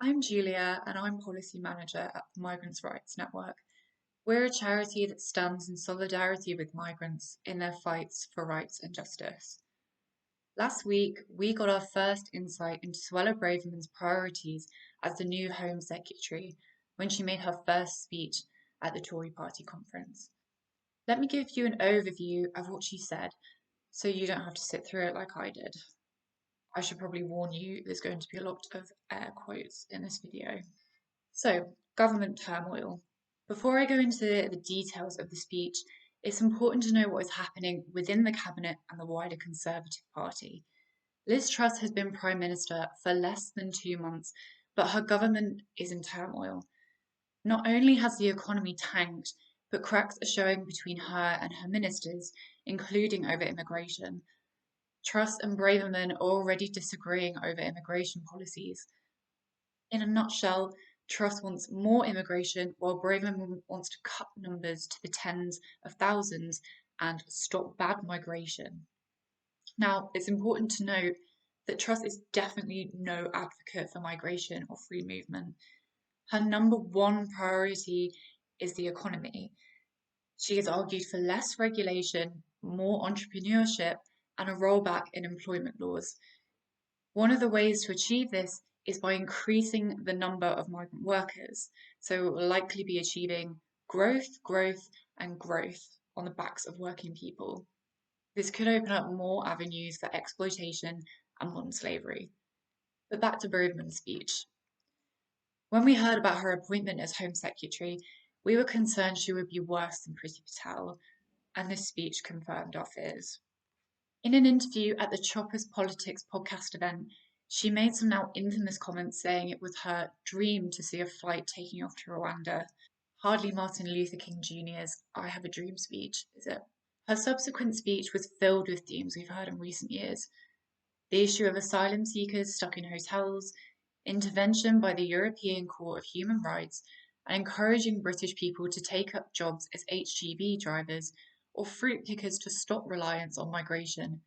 I'm Julia and I'm Policy Manager at the Migrants' Rights Network. We're a charity that stands in solidarity with migrants in their fights for rights and justice. Last week, we got our first insight into Suella Braverman's priorities as the new Home Secretary when she made her first speech at the Tory party conference. Let me give you an overview of what she said so you don't have to sit through it like I did. I should probably warn you, there's going to be a lot of air quotes in this video. So, government turmoil. Before I go into the details of the speech, it's important to know what is happening within the Cabinet and the wider Conservative Party. Liz Truss has been Prime Minister for less than 2 months, but her government is in turmoil. Not only has the economy tanked, but cracks are showing between her and her ministers, including over immigration. Truss and Braverman are already disagreeing over immigration policies. In a nutshell, Truss wants more immigration while Braverman wants to cut numbers to the tens of thousands and stop bad migration. Now, it's important to note that Truss is definitely no advocate for migration or free movement. Her number one priority is the economy. She has argued for less regulation, more entrepreneurship, and a rollback in employment laws. One of the ways to achieve this is by increasing the number of migrant workers. So it will likely be achieving growth, and growth on the backs of working people. This could open up more avenues for exploitation and modern slavery. But back to Braverman's speech. When we heard about her appointment as Home Secretary, we were concerned she would be worse than Priti Patel, and this speech confirmed our fears. In an interview at the Choppers Politics podcast event, she made some now infamous comments saying it was her dream to see a flight taking off to Rwanda. Hardly Martin Luther King Jr.'s I Have a Dream speech, is it? Her subsequent speech was filled with themes we've heard in recent years. The issue of asylum seekers stuck in hotels, intervention by the European Court of Human Rights, and encouraging British people to take up jobs as HGV drivers or fruit pickers to stop reliance on migration.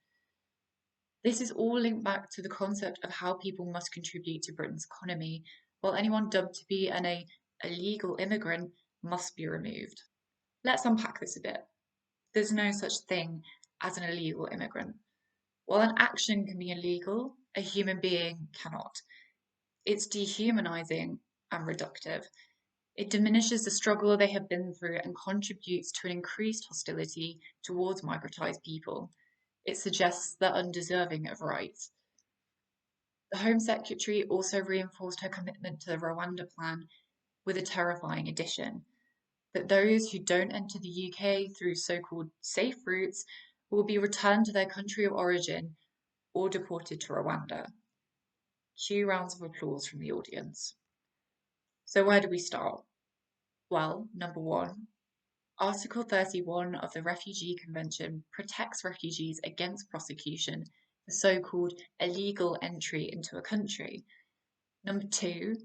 This is all linked back to the concept of how people must contribute to Britain's economy, while anyone dubbed to be an illegal immigrant must be removed. Let's unpack this a bit. There's no such thing as an illegal immigrant. While an action can be illegal, a human being cannot. It's dehumanizing and reductive. It diminishes the struggle they have been through and contributes to an increased hostility towards migrantized people. It suggests they're undeserving of rights. The Home Secretary also reinforced her commitment to the Rwanda plan with a terrifying addition that those who don't enter the UK through so-called safe routes will be returned to their country of origin or deported to Rwanda. Cue rounds of applause from the audience. So where do we start? Well, number one, Article 31 of the Refugee Convention protects refugees against prosecution for so-called illegal entry into a country. Number two,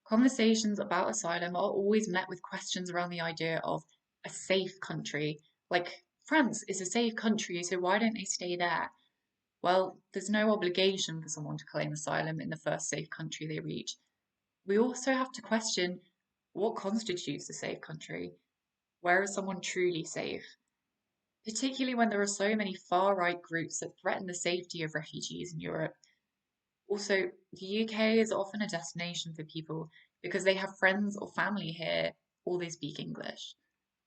conversations about asylum are always met with questions around the idea of a safe country. Like, France is a safe country, so why don't they stay there? Well, there's no obligation for someone to claim asylum in the first safe country they reach. We also have to question what constitutes a safe country. Where is someone truly safe? Particularly when there are so many far-right groups that threaten the safety of refugees in Europe. Also, the UK is often a destination for people because they have friends or family here or they speak English.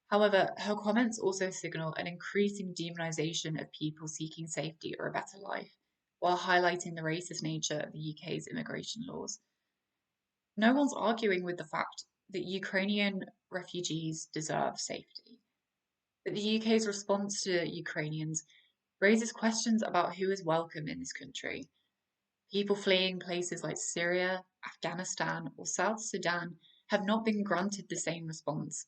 However, her comments also signal an increasing demonisation of people seeking safety or a better life, while highlighting the racist nature of the UK's immigration laws. No one's arguing with the fact that Ukrainian refugees deserve safety. But the UK's response to Ukrainians raises questions about who is welcome in this country. People fleeing places like Syria, Afghanistan, or South Sudan have not been granted the same response.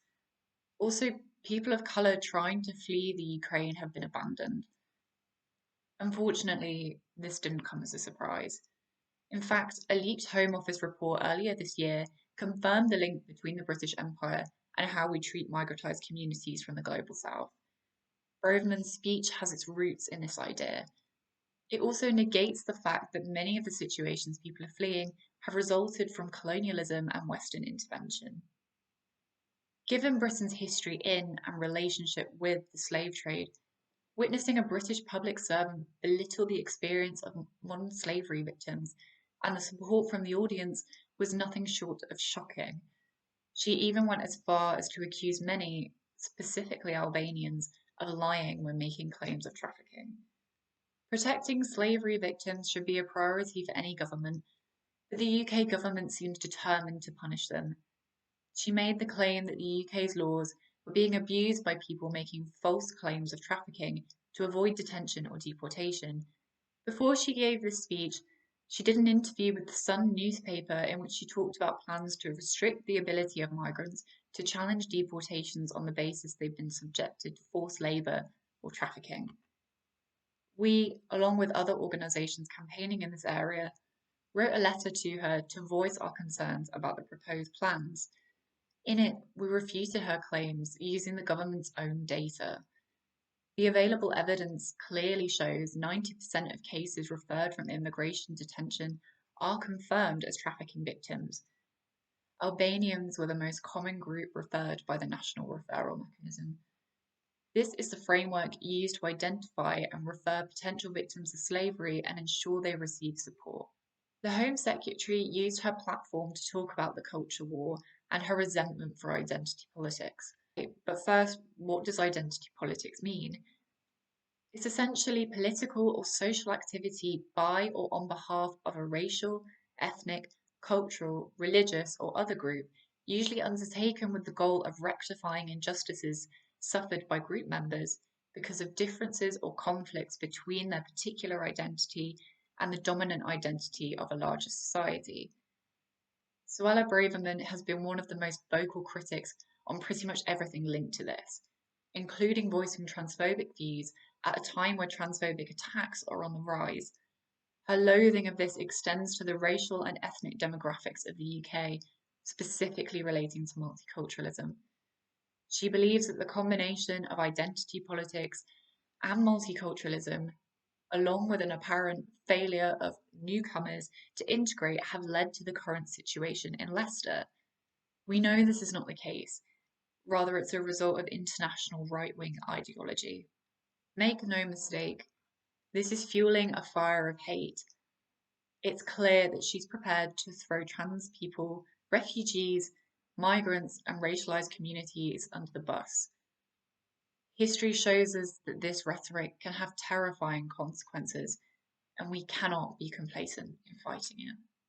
Also, people of colour trying to flee the Ukraine have been abandoned. Unfortunately, this didn't come as a surprise. In fact, a leaked Home Office report earlier this year confirmed the link between the British Empire and how we treat migrantized communities from the global south. Braverman's speech has its roots in this idea. It also negates the fact that many of the situations people are fleeing have resulted from colonialism and Western intervention. Given Britain's history in and relationship with the slave trade, witnessing a British public servant belittle the experience of modern slavery victims and the support from the audience was nothing short of shocking. She even went as far as to accuse many, specifically Albanians, of lying when making claims of trafficking. Protecting slavery victims should be a priority for any government, but the UK government seems determined to punish them. She made the claim that the UK's laws were being abused by people making false claims of trafficking to avoid detention or deportation. Before she gave this speech, she did an interview with the Sun newspaper in which she talked about plans to restrict the ability of migrants to challenge deportations on the basis they've been subjected to forced labour or trafficking. We, along with other organisations campaigning in this area, wrote a letter to her to voice our concerns about the proposed plans. In it, we refuted her claims using the government's own data. The available evidence clearly shows 90% of cases referred from immigration detention are confirmed as trafficking victims. Albanians were the most common group referred by the National Referral Mechanism. This is the framework used to identify and refer potential victims of slavery and ensure they receive support. The Home Secretary used her platform to talk about the culture war and her resentment for identity politics. But first, what does identity politics mean? It's essentially political or social activity by or on behalf of a racial, ethnic, cultural, religious, or other group, usually undertaken with the goal of rectifying injustices suffered by group members because of differences or conflicts between their particular identity and the dominant identity of a larger society. Suella Braverman has been one of the most vocal critics on pretty much everything linked to this, including voicing transphobic views at a time where transphobic attacks are on the rise. Her loathing of this extends to the racial and ethnic demographics of the UK, specifically relating to multiculturalism. She believes that the combination of identity politics and multiculturalism, along with an apparent failure of newcomers to integrate, have led to the current situation in Leicester. We know this is not the case. Rather, it's a result of international right-wing ideology. Make no mistake, this is fueling a fire of hate. It's clear that she's prepared to throw trans people, refugees, migrants, and racialized communities under the bus. History shows us that this rhetoric can have terrifying consequences, and we cannot be complacent in fighting it.